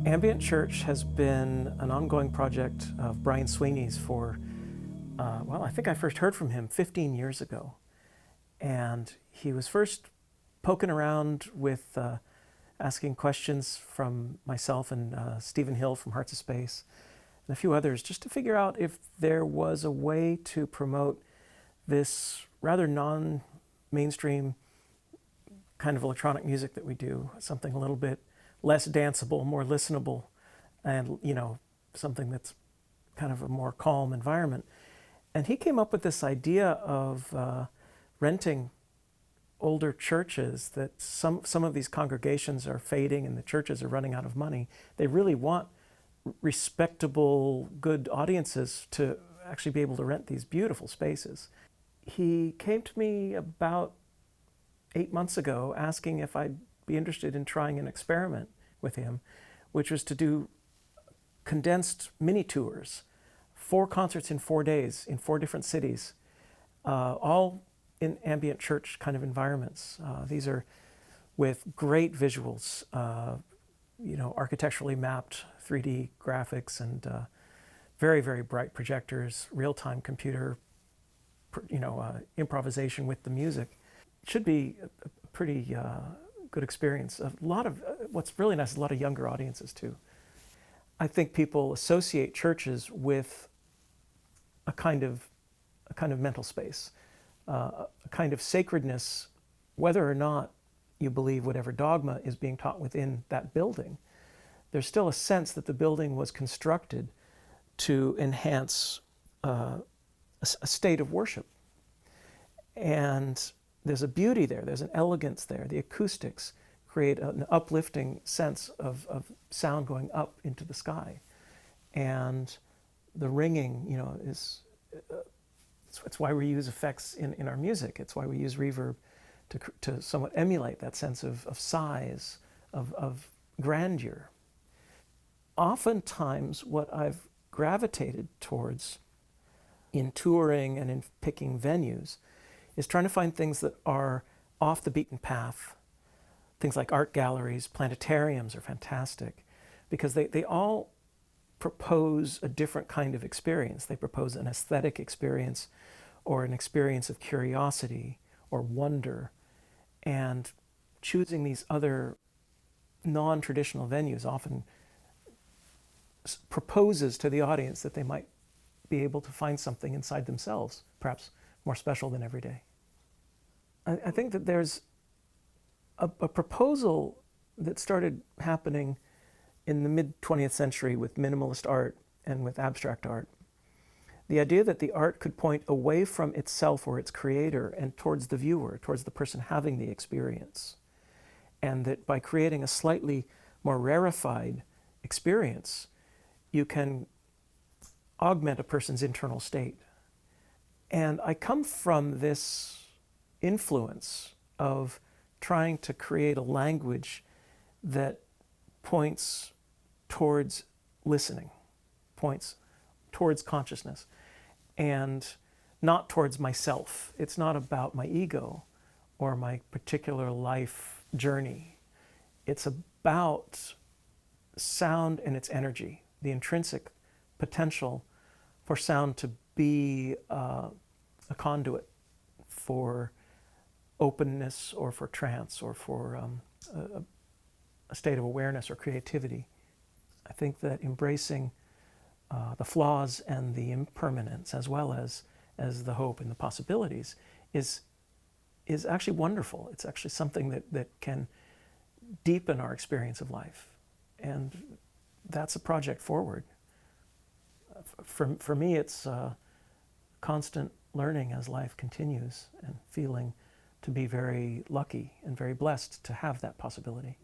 Ambient Church has been an ongoing project of Brian Sweeney's for, I think I first heard from him 15 years ago. And he was first poking around with asking questions from myself and Stephen Hill from Hearts of Space and a few others, just to figure out if there was a way to promote this rather non-mainstream kind of electronic music that we do, something a little bit less danceable, more listenable, and something that's kind of a more calm environment. And he came up with this idea of renting older churches, that some of these congregations are fading and the churches are running out of money. They really want respectable, good audiences to actually be able to rent these beautiful spaces. He came to me about 8 months ago asking if I'd be interested in trying an experiment with him, which was to do condensed mini tours, 4 concerts in 4 days in 4 different cities, all in ambient church kind of environments. These are with great visuals, architecturally mapped 3D graphics and very, very bright projectors, real-time computer, improvisation with the music. It should be a pretty good experience. A lot of what's really nice is a lot of younger audiences too. I think people associate churches with a kind of mental space, a kind of sacredness, whether or not you believe whatever dogma is being taught within that building. There's still a sense that the building was constructed to enhance a state of worship. And there's a beauty there, there's an elegance there. The acoustics create an uplifting sense of sound going up into the sky. And the ringing, it's why we use effects in our music. It's why we use reverb to somewhat emulate that sense of size, of grandeur. Oftentimes, what I've gravitated towards in touring and in picking venues is trying to find things that are off the beaten path. Things like art galleries, planetariums are fantastic because they all propose a different kind of experience. They propose an aesthetic experience or an experience of curiosity or wonder. And choosing these other non-traditional venues often proposes to the audience that they might be able to find something inside themselves, perhaps more special than every day. I think that there's a proposal that started happening in the mid-20th century with minimalist art and with abstract art. The idea that the art could point away from itself or its creator and towards the viewer, towards the person having the experience. And that by creating a slightly more rarefied experience, you can augment a person's internal state. And I come from this influence of trying to create a language that points towards listening, points towards consciousness, and not towards myself. It's not about my ego or my particular life journey. It's about sound and its energy, the intrinsic potential for sound to be a conduit for openness or for trance or for a state of awareness or creativity. I think that embracing the flaws and the impermanence as well as the hope and the possibilities is actually wonderful. It's actually something that can deepen our experience of life. And that's a project forward. For me, it's constant learning as life continues and feeling to be very lucky and very blessed to have that possibility.